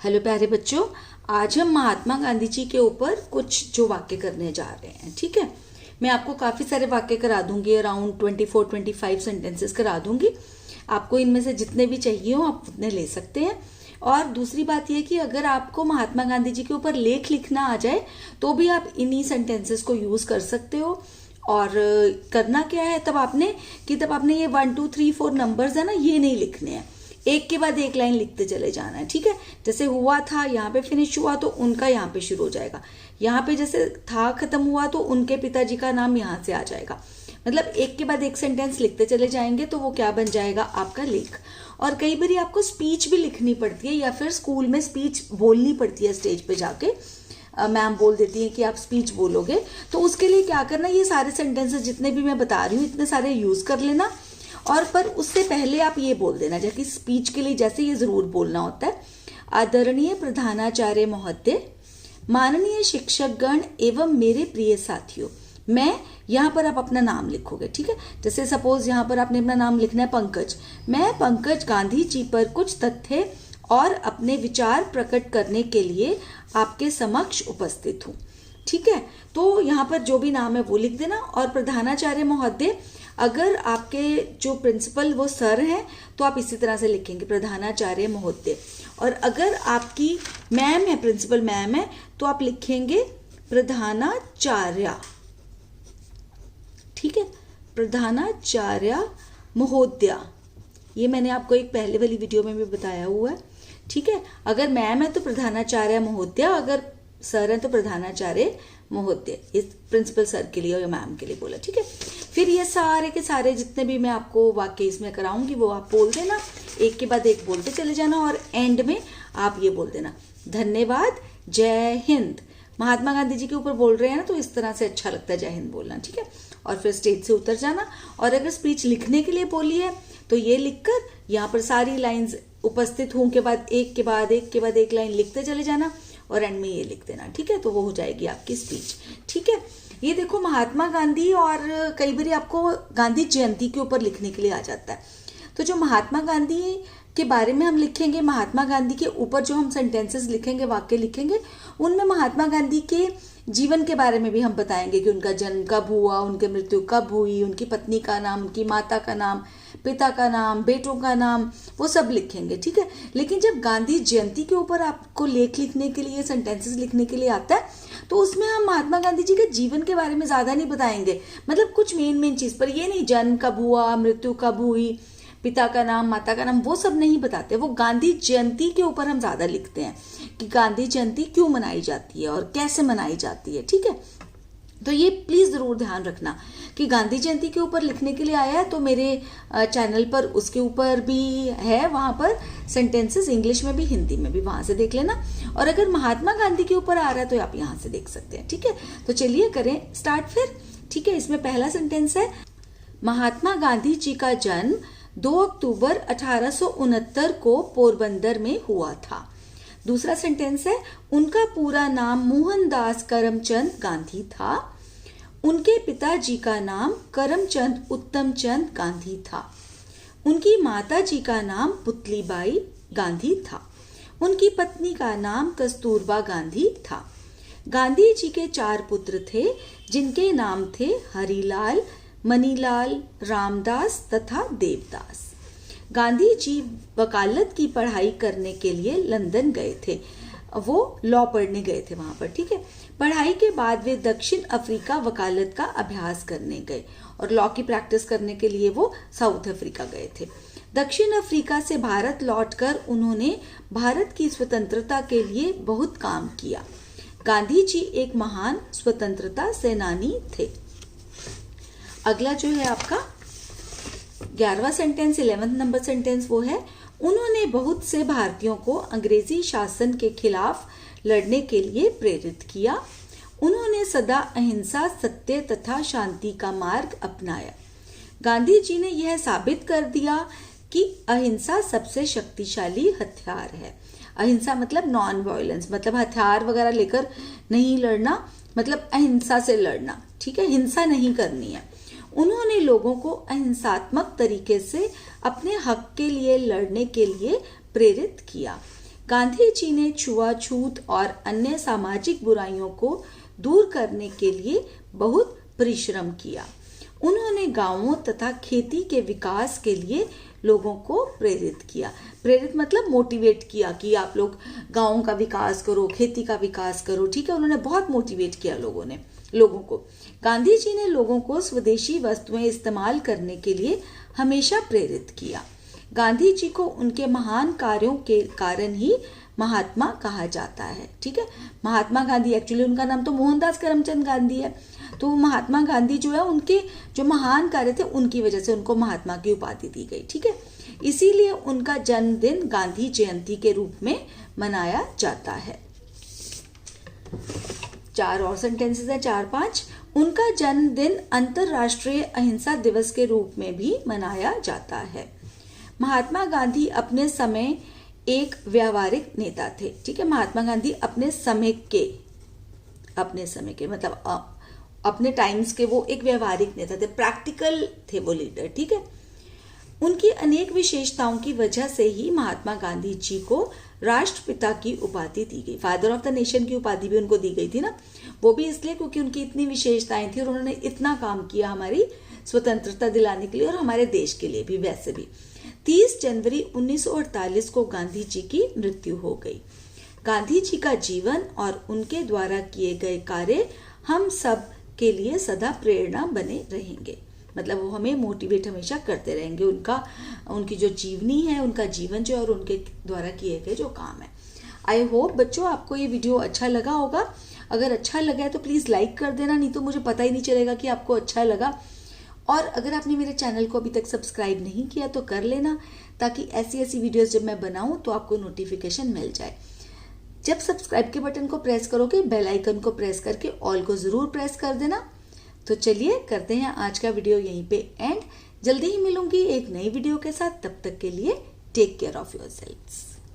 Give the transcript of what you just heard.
Hello प्यारे बच्चों, आज हम महात्मा गांधी जी के ऊपर कुछ जो वाक्य करने जा रहे हैं। ठीक है, मैं आपको काफी सारे वाक्य करा दूंगी, अराउंड 24-25 सेंटेंसेस करा दूंगी। आपको इनमें से जितने भी चाहिए हो आप उतने ले सकते हैं। और दूसरी बात यह कि अगर आपको महात्मा गांधी जी के ऊपर लेख लिखना आ जाए तो भी आप इन्हीं सेंटेंसेस को यूज कर सकते हो। और करना क्या है तब आपने ये 1 2 3 4 नंबर्स है ना, ये नहीं लिखने हैं, एक के बाद एक लाइन लिखते चले जाना है। ठीक है, जैसे हुआ था यहाँ पे फिनिश हुआ तो उनका यहाँ पे शुरू हो जाएगा, यहाँ पे जैसे था खत्म हुआ तो उनके पिताजी का नाम यहाँ से आ जाएगा। मतलब एक के बाद एक सेंटेंस लिखते चले जाएंगे तो वो क्या बन जाएगा, आपका लेख। और कई बार आपको स्पीच भी लिखनी पड़ती है या फिर स्कूल में स्पीच बोलनी पड़ती है, स्टेज पे जाके मैम बोल देती है कि आप स्पीच बोलोगे, तो उसके लिए क्या करना, ये सारे सेंटेंसेस जितने भी मैं बता रही हूँ इतने सारे यूज कर लेना। और पर उससे पहले आप ये बोल देना, जैसे स्पीच के लिए जैसे ये जरूर बोलना होता है, आदरणीय प्रधानाचार्य महोदय, माननीय शिक्षक गण एवं मेरे प्रिय साथियों। मैं यहाँ पर आप अपना नाम लिखोगे। ठीक है, जैसे सपोज यहाँ पर आपने अपना नाम लिखना है पंकज। मैं पंकज गांधी जी पर कुछ तथ्य और अपने विचार प्रकट करने के लिए आपके समक्ष उपस्थित हूँ। ठीक है, तो यहाँ पर जो भी नाम है वो लिख देना। और प्रधानाचार्य महोदय, अगर आपके जो प्रिंसिपल वो सर हैं तो आप इसी तरह से लिखेंगे, प्रधानाचार्य महोदय। और अगर आपकी मैम है, प्रिंसिपल मैम है, तो आप लिखेंगे प्रधानाचार्य। ठीक है, प्रधानाचार्य महोदया। ये मैंने आपको एक पहले वाली वीडियो में भी बताया हुआ है। ठीक है, अगर मैम है तो प्रधानाचार्य महोदया, अगर सर है तो प्रधानाचार्य महोदय। इस प्रिंसिपल सर के लिए या मैम के लिए बोला। ठीक है, फिर ये सारे के सारे जितने भी मैं आपको वाक्य इसमें कराऊंगी वो आप बोल देना, एक के बाद एक बोलते चले जाना। और एंड में आप ये बोल देना, धन्यवाद, जय हिंद। महात्मा गांधी जी के ऊपर बोल रहे हैं ना, तो इस तरह से अच्छा लगता है जय हिंद बोलना। ठीक है, और फिर स्टेज से उतर जाना। और अगर स्पीच लिखने के लिए बोली है तो ये लिखकर यहाँ पर सारी लाइंस उपस्थित हूं के बाद एक लाइन लिखते चले जाना और एंड में ये लिख देना। ठीक है, तो वो हो जाएगी आपकी स्पीच। ठीक है, ये देखो महात्मा गांधी, और कई बार आपको गांधी जयंती के ऊपर लिखने के लिए आ जाता है। तो जो महात्मा गांधी के बारे में हम लिखेंगे, महात्मा गांधी के ऊपर जो हम सेंटेंसेस लिखेंगे, वाक्य लिखेंगे, उनमें महात्मा गांधी के जीवन के बारे में भी हम बताएंगे कि उनका जन्म कब हुआ, उनकी मृत्यु कब हुई, उनकी पत्नी का नाम, उनकी माता का नाम, पिता का नाम, बेटों का नाम, वो सब लिखेंगे। ठीक है, लेकिन जब गांधी जयंती के ऊपर आपको लेख लिखने के लिए, सेंटेंसेस लिखने के लिए आता है, तो उसमें हम महात्मा गांधी जी के जीवन के बारे में ज्यादा नहीं बताएंगे। मतलब कुछ मेन चीज पर, ये नहीं जन्म कब हुआ, मृत्यु कब हुई, पिता का नाम, माता का नाम, वो सब नहीं बताते। वो गांधी जयंती के ऊपर हम ज्यादा लिखते हैं कि गांधी जयंती क्यों मनाई जाती है और कैसे मनाई जाती है। ठीक है, तो ये प्लीज जरूर ध्यान रखना कि गांधी जयंती के ऊपर लिखने के लिए आया है तो मेरे चैनल पर उसके ऊपर भी है, वहां पर सेंटेंसेस इंग्लिश में भी हिंदी में भी, वहां से देख लेना। और अगर महात्मा गांधी के ऊपर आ रहा है तो आप यहाँ से देख सकते हैं। ठीक है, तो चलिए करें स्टार्ट फिर। ठीक है, इसमें पहला सेंटेंस है, महात्मा गांधी जी का जन्म 2 अक्टूबर 1869 को पोरबंदर में हुआ था। दूसरा सेंटेंस है, उनका पूरा नाम मोहनदास करमचंद गांधी था। उनके पिताजी का नाम करमचंद उत्तमचंद गांधी था। उनकी माताजी का नाम पुतलीबाई गांधी था। उनकी पत्नी का नाम कस्तूरबा गांधी था। गांधी जी के 4 पुत्र थे जिनके नाम थे हरिलाल, मनीलाल, रामदास तथा देवदास। गांधी जी वकालत की पढ़ाई करने के लिए लंदन गए थे, वो लॉ पढ़ने गए थे वहां पर। ठीक है, पढ़ाई के बाद वे दक्षिण अफ्रीका वकालत का अभ्यास करने गए और लॉ की प्रैक्टिस करने के लिए वो साउथ अफ्रीका गए थे। दक्षिण अफ्रीका से भारत लौटकर उन्होंने भारत की स्वतंत्रता के लिए बहुत काम किया। गांधी जी एक महान स्वतंत्रता सेनानी थे। अगला जो है आपका 11वां सेंटेंस, 11th नंबर सेंटेंस वो है, उन्होंने बहुत से भारतीयों को अंग्रेजी शासन के खिलाफ लड़ने के लिए प्रेरित किया। उन्होंने सदा अहिंसा, सत्य तथा शांति का मार्ग अपनाया। गांधी जी ने यह साबित कर दिया कि अहिंसा सबसे शक्तिशाली हथियार है। अहिंसा मतलब नॉन वायलेंस, मतलब हथियार वगैरह लेकर नहीं लड़ना, मतलब अहिंसा से लड़ना। ठीक है, हिंसा नहीं करनी है। उन्होंने लोगों को अहिंसात्मक तरीके से अपने हक के लिए लड़ने के लिए प्रेरित किया। गांधी जी ने छुआछूत और अन्य सामाजिक बुराइयों को दूर करने के लिए बहुत परिश्रम किया। उन्होंने गांवों तथा खेती के विकास के लिए लोगों को प्रेरित किया। प्रेरित मतलब मोटिवेट किया कि आप लोग गांवों का विकास करो, खेती का विकास करो, ठीक है। उन्होंने बहुत मोटिवेट किया लोगों को। गांधी जी ने लोगों को स्वदेशी वस्तुएं इस्तेमाल करने के लिए हमेशा प्रेरित किया। गांधी जी को उनके महान कार्यों के कारण ही महात्मा कहा जाता है, ठीक है। महात्मा गांधी, एक्चुअली उनका नाम तो मोहनदास करमचंद गांधी है, तो महात्मा गांधी जो है उनके जो महान कार्य थे उनकी वजह से उनको महात्मा की उपाधि दी गई, ठीक है। इसीलिए उनका जन्मदिन गांधी जयंती के रूप में मनाया जाता है। 4 और सेंटेंसेस है, 4-5। उनका जन्मदिन अंतरराष्ट्रीय अहिंसा दिवस के रूप में भी मनाया जाता है। महात्मा गांधी अपने समय एक व्यावहारिक नेता थे, ठीक है। महात्मा गांधी अपने समय के मतलब अपने टाइम्स के वो एक व्यावहारिक नेता थे, प्रैक्टिकल थे वो लीडर, ठीक है। उनकी अनेक विशेषताओं की वजह से ही महात्मा गांधी जी को राष्ट्रपिता की उपाधि दी गई। फादर ऑफ द नेशन की उपाधि भी उनको दी गई थी ना, वो भी इसलिए क्योंकि उनकी इतनी विशेषताएं थी और उन्होंने इतना काम किया हमारी स्वतंत्रता दिलाने के लिए और हमारे देश के लिए भी। वैसे भी 30 जनवरी 1948 को गांधी जी की मृत्यु हो गई। गांधी जी का जीवन और उनके द्वारा किए गए कार्य हम सब के लिए सदा प्रेरणा बने रहेंगे, मतलब वो हमें मोटिवेट हमेशा करते रहेंगे। उनकी जो जीवनी है, उनका जीवन जो है और उनके द्वारा किए गए जो काम है। आई होप बच्चों आपको ये वीडियो अच्छा लगा होगा। अगर अच्छा लगा है तो प्लीज़ लाइक कर देना, नहीं तो मुझे पता ही नहीं चलेगा कि आपको अच्छा लगा। और अगर आपने मेरे चैनल को अभी तक सब्सक्राइब नहीं किया तो कर लेना, ताकि ऐसी वीडियोस जब मैं बनाऊं तो आपको नोटिफिकेशन मिल जाए। जब सब्सक्राइब के बटन को प्रेस करोगे, बेल आइकन को प्रेस करके ऑल को जरूर प्रेस कर देना। तो चलिए करते हैं आज का वीडियो यहीं पे एंड। जल्दी ही मिलूंगी एक नई वीडियो के साथ, तब तक के लिए टेक केयर ऑफ योरसेल्व्स।